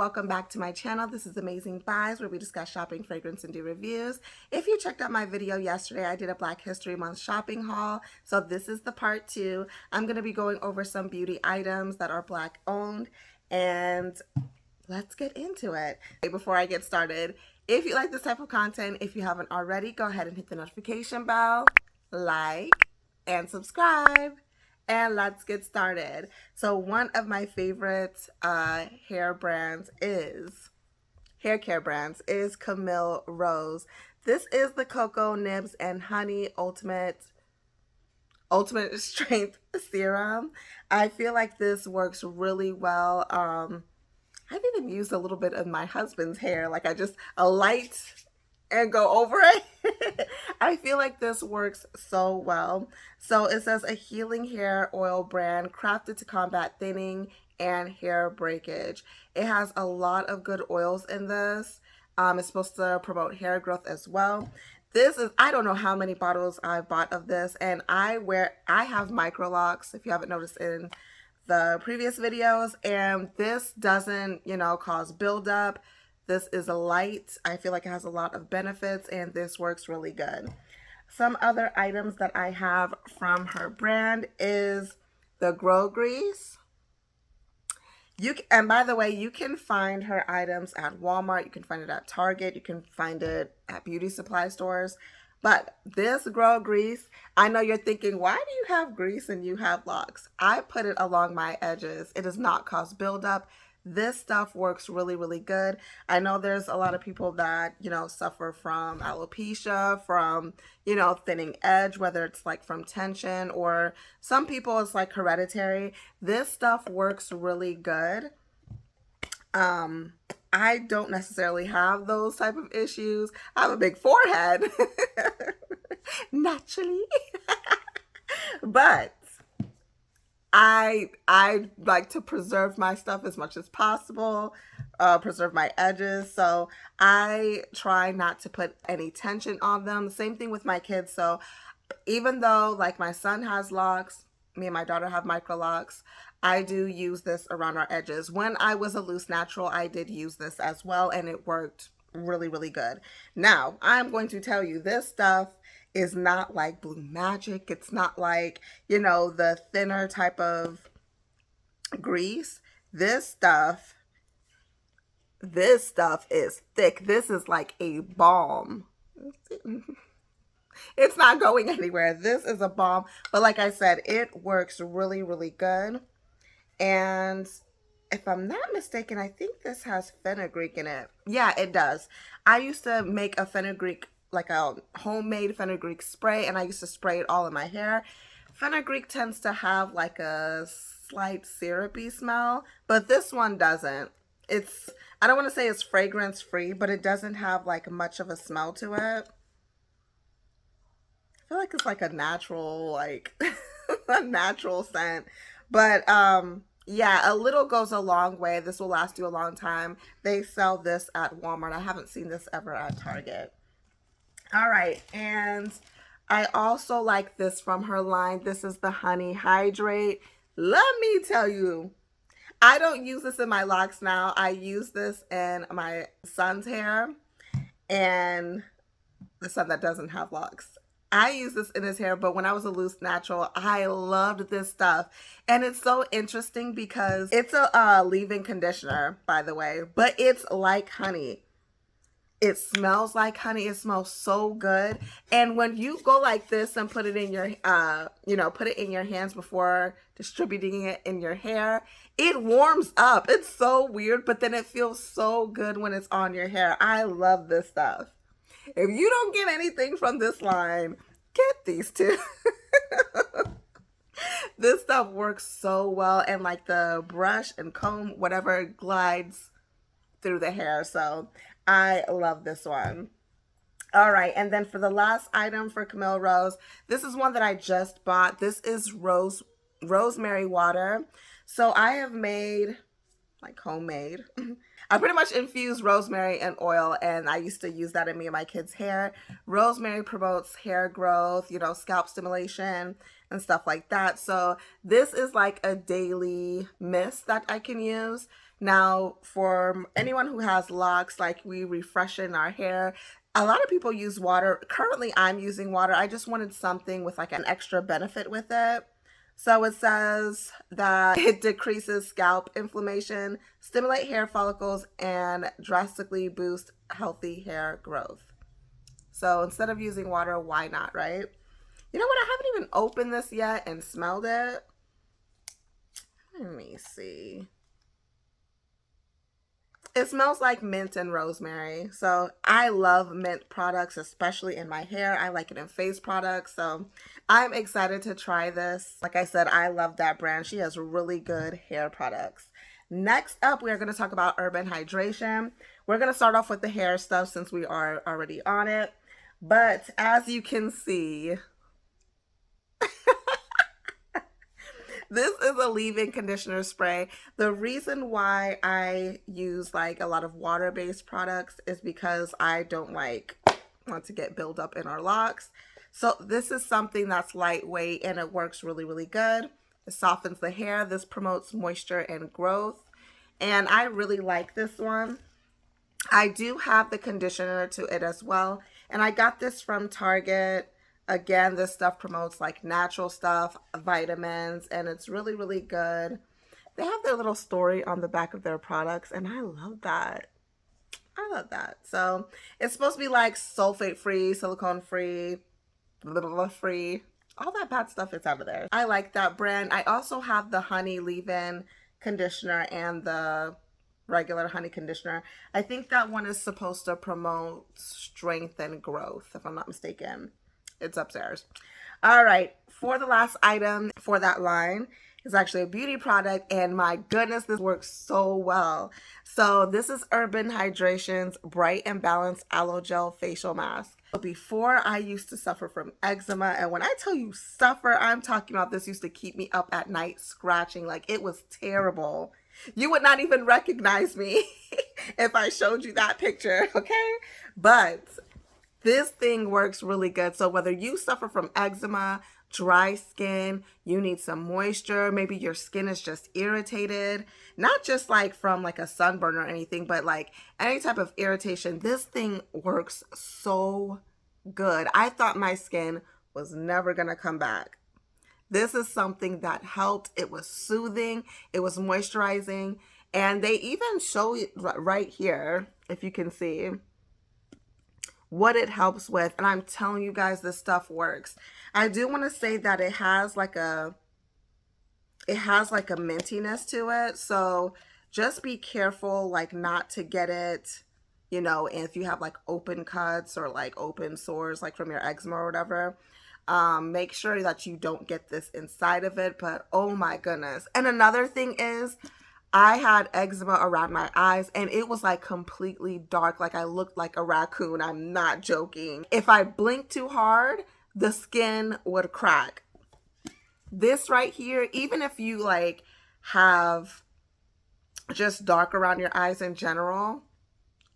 welcome back to my channel. This is Amazing Buys, where we discuss shopping, fragrance, and do reviews. If you checked out my video yesterday, I did a Black History Month shopping haul. So this is the part 2. I'm going to be going over some beauty items that are Black owned, and let's get into it. Before I get started, if you like this type of content, if you haven't already, go ahead and hit the notification bell, like, and subscribe. And let's get started. So one of my favorite hair care brands is Camille Rose. This is the Cocoa Nibs and Honey Ultimate Strength Serum. I feel like this works really well. I've even used a little bit of my husband's hair, like I just alight and go over it. I feel like this works so well. So it says a healing hair oil brand crafted to combat thinning and hair breakage. It has a lot of good oils in this. It's supposed to promote hair growth as well. This is, I don't know how many bottles I've bought of this, and I have micro locks, if you haven't noticed in the previous videos, and this doesn't, cause buildup. This is a light. I feel like it has a lot of benefits, and this works really good. Some other items that I have from her brand is the Grow Grease. And by the way, you can find her items at Walmart. You can find it at Target. You can find it at beauty supply stores. But this Grow Grease, I know you're thinking, why do you have grease and you have locks? I put it along my edges. It does not cause buildup. This stuff works really, really good. I know there's a lot of people that, suffer from alopecia, from, thinning edge, whether it's like from tension, or some people it's like hereditary. This stuff works really good. I don't necessarily have those type of issues. I have a big forehead, naturally, but I like to preserve my stuff as much as possible, preserve my edges. So I try not to put any tension on them. Same thing with my kids. So even though like my son has locks, me and my daughter have micro locks, I do use this around our edges. When I was a loose natural, I did use this as well, and it worked really, really good. Now, I'm going to tell you, this stuff is not like Blue Magic. It's not like, the thinner type of grease. This stuff is thick. This is like a balm. It's not going anywhere. This is a balm. But like I said, it works really, really good. And if I'm not mistaken, I think this has fenugreek in it. Yeah, it does. I used to make a fenugreek, like a homemade fenugreek spray, and I used to spray it all in my hair. Fenugreek tends to have like a slight syrupy smell, but this one doesn't. I don't want to say it's fragrance free, but it doesn't have like much of a smell to it. I feel like it's like a natural, like a natural scent. But yeah, a little goes a long way. This will last you a long time. They sell this at Walmart. I haven't seen this ever at Target. All right, and I also like this from her line. This is the Honey Hydrate. Let me tell you, I don't use this in my locks now. I use this in my son's hair, and the son that doesn't have locks. I use this in his hair, but when I was a loose natural, I loved this stuff. And it's so interesting because it's a leave-in conditioner, by the way, but it's like honey. It smells like honey. It smells so good. And when you go like this and put it in your, put it in your hands before distributing it in your hair, it warms up. It's so weird, but then it feels so good when it's on your hair. I love this stuff. If you don't get anything from this line, get these two. This stuff works so well, and like the brush and comb, whatever, glides through the hair. So I love this one. All right, and then for the last item for Camille Rose, this is one that I just bought. This is rosemary water. So I have made, like homemade, I pretty much infuse rosemary and oil, and I used to use that in me and my kids' hair. Rosemary promotes hair growth, scalp stimulation and stuff like that. So this is like a daily mist that I can use. Now, for anyone who has locks, like we refreshen our hair, a lot of people use water. Currently, I'm using water. I just wanted something with like an extra benefit with it. So it says that it decreases scalp inflammation, stimulate hair follicles, and drastically boost healthy hair growth. So instead of using water, why not, right? You know what? I haven't even opened this yet and smelled it. Let me see. It smells like mint and rosemary. So I love mint products, especially in my hair. I like it in face products. So I'm excited to try this. Like I said, I love that brand. She has really good hair products. Next up, we are going to talk about Urban Hydration. We're going to start off with the hair stuff since we are already on it. But as you can see, this is a leave-in conditioner spray. The reason why I use like a lot of water-based products is because I don't want to get buildup in our locks. So this is something that's lightweight and it works really, really good. It softens the hair. This promotes moisture and growth. And I really like this one. I do have the conditioner to it as well. And I got this from Target. Again, this stuff promotes like natural stuff, vitamins, and it's really, really good. They have their little story on the back of their products, and I love that. I love that. So it's supposed to be like sulfate free, silicone free, blah, blah, blah, free. All that bad stuff is out of there. I like that brand. I also have the honey leave-in conditioner and the regular honey conditioner. I think that one is supposed to promote strength and growth, if I'm not mistaken. It's upstairs. All right, for the last item for that line is actually a beauty product, and my goodness, this works so well. So this is Urban Hydration's Bright and Balanced Aloe Gel Facial Mask. Before, I used to suffer from eczema, and when I tell you suffer, I'm talking about this used to keep me up at night scratching. Like, it was terrible. You would not even recognize me if I showed you that picture, okay? But this thing works really good. So whether you suffer from eczema, dry skin, you need some moisture, maybe your skin is just irritated, not just like from like a sunburn or anything, but like any type of irritation, this thing works so good. I thought my skin was never gonna come back. This is something that helped. It was soothing, it was moisturizing, and they even show it right here, if you can see what it helps with. And I'm telling you guys, this stuff works. I do want to say that it has like a mintiness to it. So just be careful like not to get it, you know, if you have like open cuts or like open sores like from your eczema or whatever. Make sure that you don't get this inside of it. But oh my goodness. And another thing is, I had eczema around my eyes and it was like completely dark. Like I looked like a raccoon. I'm not joking. If I blinked too hard, the skin would crack. This right here, even if you like have just dark around your eyes in general,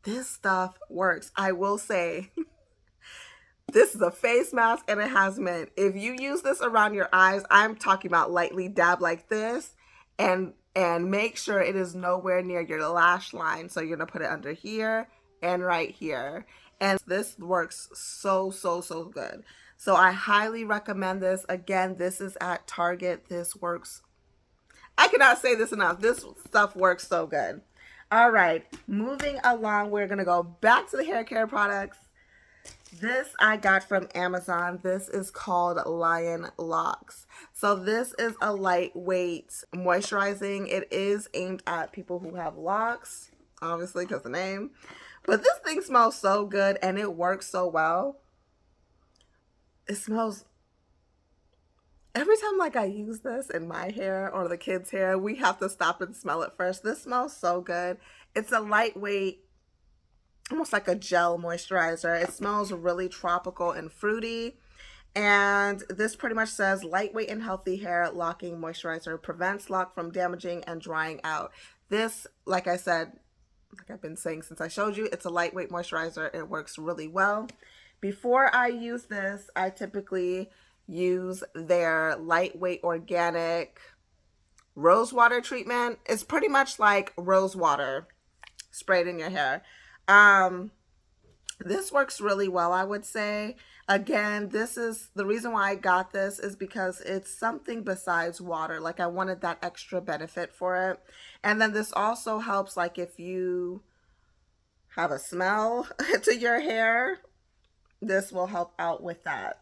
this stuff works. I will say, this is a face mask and it has mint. If you use this around your eyes, I'm talking about lightly dab like this, and make sure it is nowhere near your lash line. So you're gonna put it under here and right here. And this works so, so, so good. So I highly recommend this. Again, this is at Target. This works. I cannot say this enough. This stuff works so good. All right, moving along, we're gonna go back to the hair care products. This I got from Amazon. This is called Lion Locks. So this is a lightweight moisturizing. It is aimed at people who have locks, obviously because the name. But this thing smells so good and it works so well. It smells, every time like I use this in my hair or the kids' hair, we have to stop and smell it first. This smells so good. It's a lightweight, almost like a gel moisturizer. It smells really tropical and fruity. And this pretty much says lightweight and healthy hair locking moisturizer, prevents lock from damaging and drying out. This, like I said, like I've been saying since I showed you, it's a lightweight moisturizer. It works really well. Before I use this, I typically use their lightweight organic rose water treatment. It's pretty much like rose water sprayed in your hair. Um, this works really well, I would say. Again, this is the reason why I got this is because it's something besides water. Like I wanted that extra benefit for it. And then this also helps like if you have a smell to your hair, this will help out with that.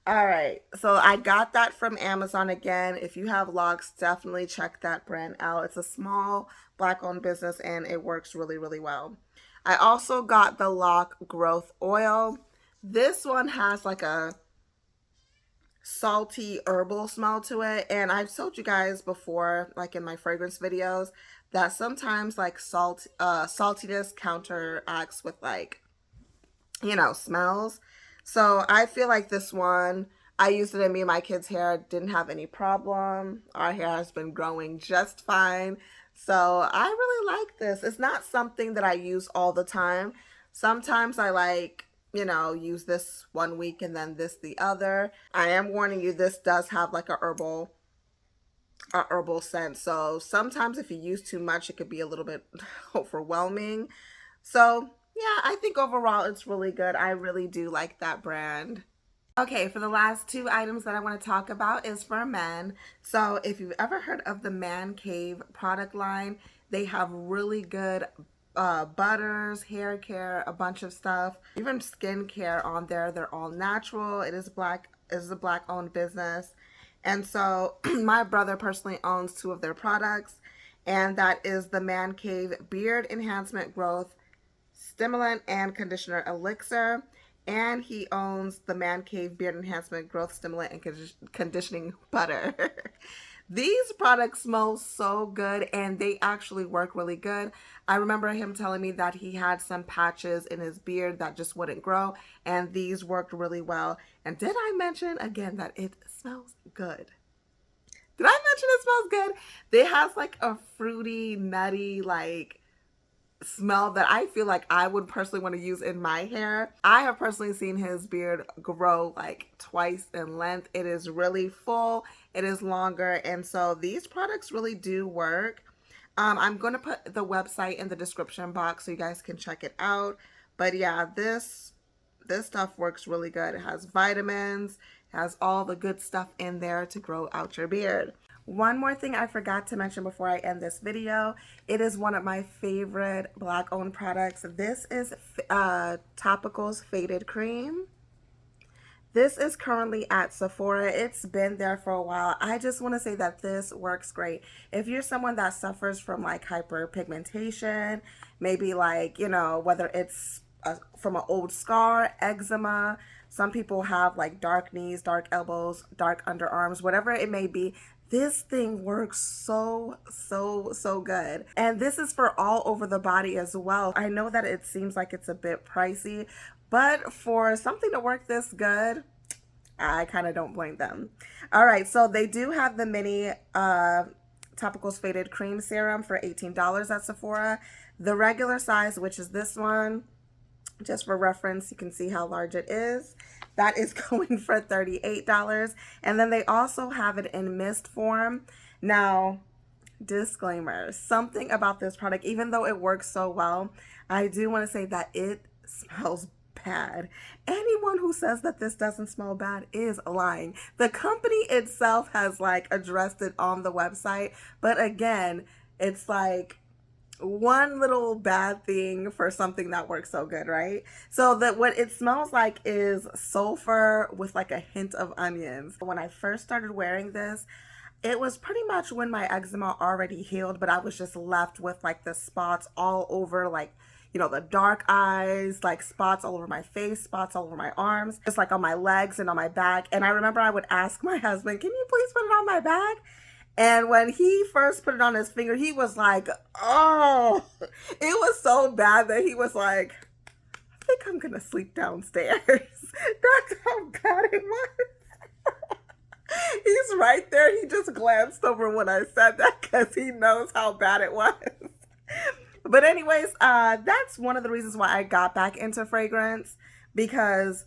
All right, so I got that from Amazon again. If you have locks, definitely check that brand out. It's a small black owned business and it works really, really well. I also got the Lock Growth Oil. This one has like a salty herbal smell to it. And I've told you guys before, like in my fragrance videos, that sometimes like saltiness counteracts with like, you know, smells. So I feel like this one, I used it in me and my kids' hair, didn't have any problem. Our hair has been growing just fine. So I really like this. It's not something that I use all the time. Sometimes I like, you know, use this one week and then this the other. I am warning you, this does have like a herbal scent. So sometimes if you use too much, it could be a little bit overwhelming. So yeah, I think overall it's really good. I really do like that brand. Okay, for the last two items that I want to talk about is for men. So if you've ever heard of the Man Cave product line, they have really good butters, hair care, a bunch of stuff, even skincare on there. They're all natural. It is a black owned business. And so my brother personally owns two of their products, and that is the Man Cave Beard Enhancement Growth Stimulant and Conditioner Elixir, and he owns the Man Cave Beard Enhancement Growth Stimulant and Conditioning Butter. These products smell so good and they actually work really good. I remember him telling me that he had some patches in his beard that just wouldn't grow, and these worked really well. And did I mention again that it smells good? Did I mention it smells good? They have like a fruity, nutty, like smell that I feel like I would personally want to use in my hair. I have personally seen his beard grow like twice in length. It is really full, it is longer, and so these products really do work. I'm going to put the website in the description box so you guys can check it out. But yeah, this stuff works really good. It has vitamins, has all the good stuff in there to grow out your beard. One more thing I forgot to mention before I end this video. It is one of my favorite black owned products. This is Topicals Faded Cream. This is currently at Sephora. It's been there for a while. I just want to say that this works great. If you're someone that suffers from like hyperpigmentation, maybe like, you know, whether it's from an old scar, eczema, some people have like dark knees, dark elbows, dark underarms, whatever it may be. This thing works so good. And this is for all over the body as well. I know that it seems like it's a bit pricey, but for something to work this good, I kind of don't blame them. All right, so they do have the mini Topicals Faded Cream Serum for $18 at Sephora. The regular size, which is this one, just for reference, you can see how large it is. That is going for $38. And then they also have it in mist form. Now, disclaimer, something about this product, even though it works so well, I do want to say that it smells bad. Anyone who says that this doesn't smell bad is lying. The company itself has like addressed it on the website, but again, it's like one little bad thing for something that works so good, right? So that what it smells like is sulfur with like a hint of onions. When I first started wearing this, it was pretty much when my eczema already healed, but I was just left with like the spots all over, like, you know, the dark eyes, like spots all over my face, spots all over my arms, just like on my legs and on my back. And I remember I would ask my husband, can you please put it on my back? And when he first put it on his finger, he was like, oh, it was so bad that he was like, I think I'm going to sleep downstairs. That's how bad it was. He's right there. He just glanced over when I said that because he knows how bad it was. But anyways, that's one of the reasons why I got back into fragrance, because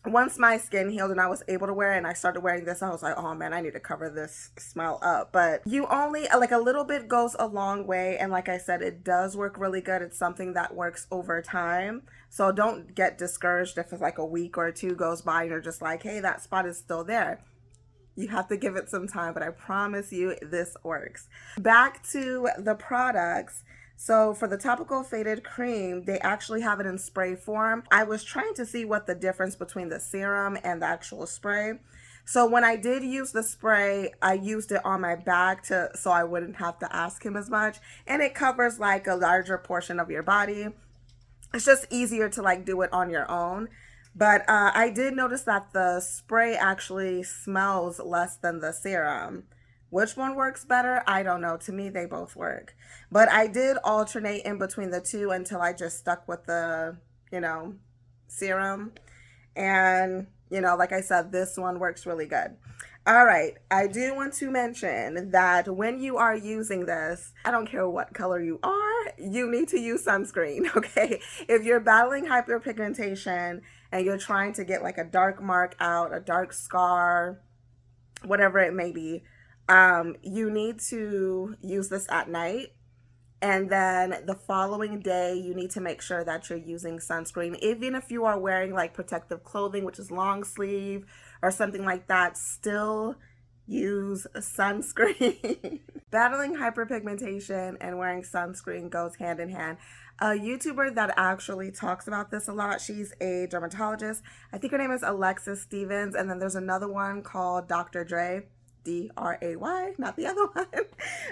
once my skin healed and I was able to wear it and I started wearing this, I was like, oh man, I need to cover this smell up. But you only, like, a little bit goes a long way. And like I said, it does work really good. It's something that works over time. So don't get discouraged if it's like a week or two goes by and you're just like, hey, that spot is still there. You have to give it some time, but I promise you this works. Back to the products. So for the topical faded cream, they actually have it in spray form. I was trying to see what the difference between the serum and the actual spray. So when I did use the spray, I used it on my back so I wouldn't have to ask him as much. And it covers like a larger portion of your body. It's just easier to like do it on your own. But I did notice that the spray actually smells less than the serum. Which one works better? I don't know. To me, they both work. But I did alternate in between the two until I just stuck with the, serum. And, like I said, this one works really good. All right, I do want to mention that when you are using this, I don't care what color you are, you need to use sunscreen, okay? If you're battling hyperpigmentation and you're trying to get like a dark mark out, a dark scar, whatever it may be, you need to use this at night. And then the following day, you need to make sure that you're using sunscreen. Even if you are wearing like protective clothing, which is long sleeve or something like that, still use sunscreen. Battling hyperpigmentation and wearing sunscreen goes hand in hand. A YouTuber that actually talks about this a lot, she's a dermatologist. I think her name is Alexis Stevens. And then there's another one called Dr. Dre. Dray, not the other one.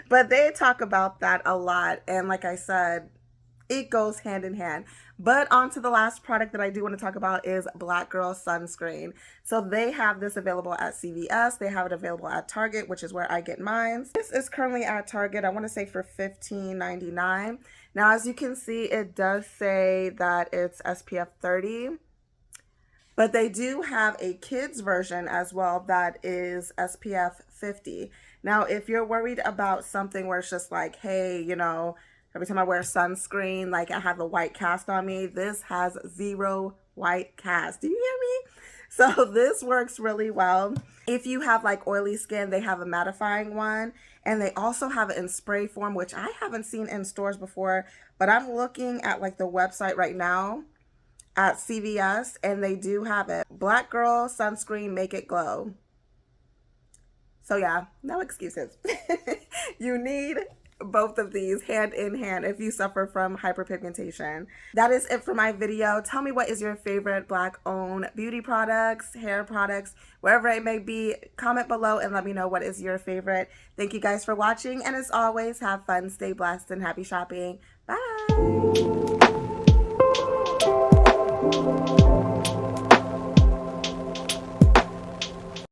But they talk about that a lot. And like I said, it goes hand in hand. But on to the last product that I do want to talk about is Black Girl Sunscreen. So they have this available at CVS. They have it available at Target, which is where I get mine. This is currently at Target, I want to say for $15.99. Now, as you can see, it does say that it's SPF 30. But they do have a kids version as well that is SPF 50. Now, if you're worried about something where it's just like, hey, every time I wear sunscreen, like I have a white cast on me, this has 0 white cast. Do you hear me? So this works really well. If you have like oily skin, they have a mattifying one. And they also have it in spray form, which I haven't seen in stores before. But I'm looking at like the website right now at CVS, and they do have it. Black Girl Sunscreen, Make It Glow. So yeah, no excuses. You need both of these hand in hand if you suffer from hyperpigmentation. That is it for my video. Tell me, what is your favorite Black owned beauty products, hair products, wherever it may be. Comment below and let me know what is your favorite. Thank you guys for watching, and as always, have fun, stay blessed, and happy shopping. Bye.